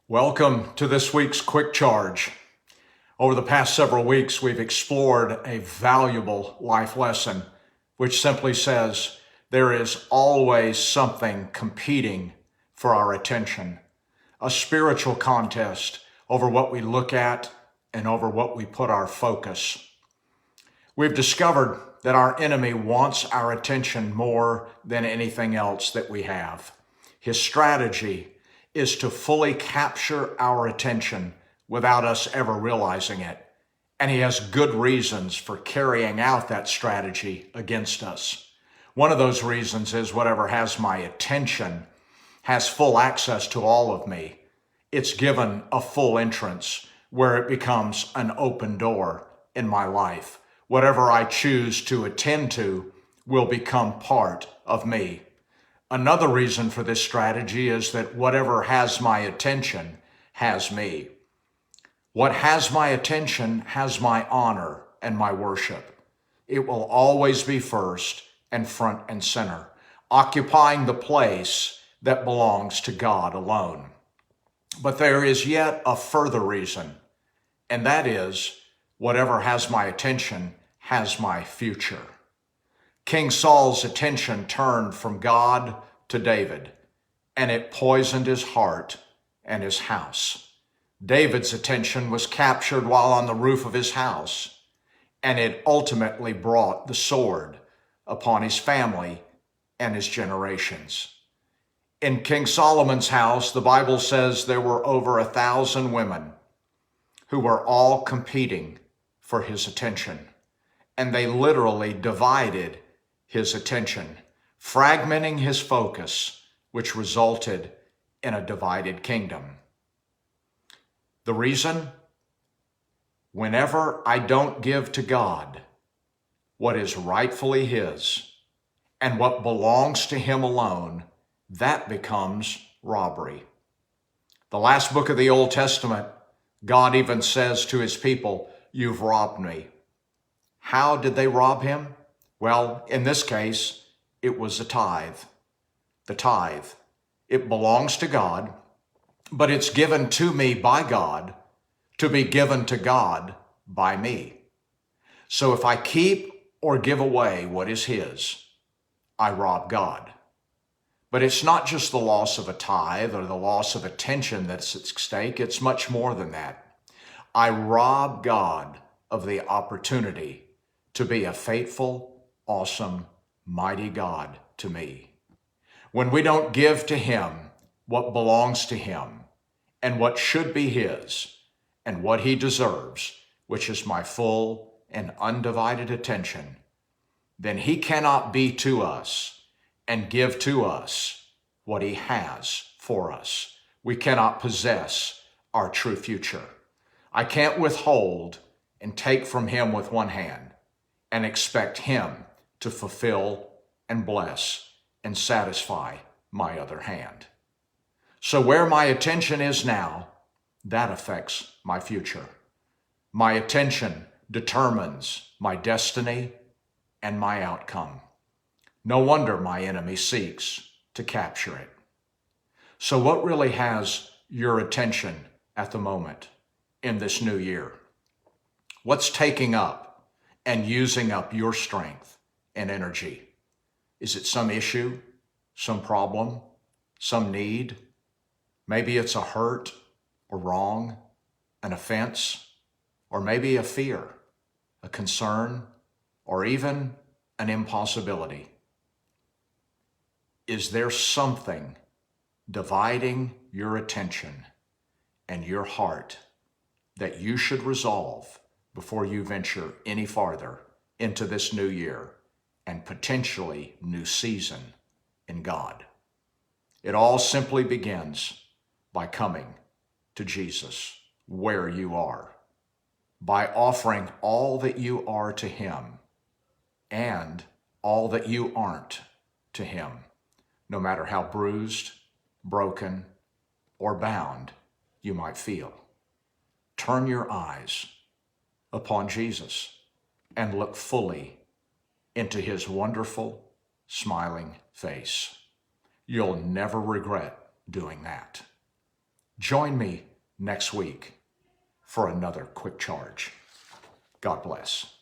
Welcome to this week's Quick Charge. Over the past several weeks, we've explored a valuable life lesson, which simply says there is always something competing for our attention, a spiritual contest over what we look at and over what we put our focus. We've discovered that our enemy wants our attention more than anything else that we have. His strategy is to fully capture our attention without us ever realizing it. And he has good reasons for carrying out that strategy against us. One of those reasons is whatever has my attention has full access to all of me. It's given a full entrance where it becomes an open door in my life. Whatever I choose to attend to will become part of me. Another reason for this strategy is that whatever has my attention has me. What has my attention has my honor and my worship. It will always be first and front and center, occupying the place that belongs to God alone. But there is yet a further reason, and that is whatever has my attention has my future. King Saul's attention turned from God to David, and it poisoned his heart and his house. David's attention was captured while on the roof of his house, and it ultimately brought the sword upon his family and his generations. In King Solomon's house, the Bible says there were over 1,000 women who were all competing for his attention, and they literally divided his attention, fragmenting his focus, which resulted in a divided kingdom. The reason? Whenever I don't give to God what is rightfully his and what belongs to him alone, that becomes robbery. The last book of the Old Testament, God even says to his people, "You've robbed me." How did they rob him? Well, in this case, it was a tithe. The tithe. It belongs to God, but it's given to me by God to be given to God by me. So if I keep or give away what is his, I rob God. But it's not just the loss of a tithe or the loss of attention that's at stake. It's much more than that. I rob God of the opportunity to be a faithful, awesome, mighty God to me. When we don't give to him what belongs to him and what should be his and what he deserves, which is my full and undivided attention, then he cannot be to us and give to us what he has for us. We cannot possess our true future. I can't withhold and take from him with one hand and expect him to fulfill and bless and satisfy my other hand. So where my attention is now, that affects my future. My attention determines my destiny and my outcome. No wonder my enemy seeks to capture it. So what really has your attention at the moment in this new year? What's taking up and using up your strength and energy? Is it some issue, some problem, some need? Maybe it's a hurt or wrong, an offense, or maybe a fear, a concern, or even an impossibility. Is there something dividing your attention and your heart that you should resolve before you venture any farther into this new year and potentially new season in God? It all simply begins by coming to Jesus where you are, by offering all that you are to him and all that you aren't to him, no matter how bruised, broken, or bound you might feel. Turn your eyes upon Jesus and look fully into his wonderful, smiling face. You'll never regret doing that. Join me next week for another quick charge. God bless.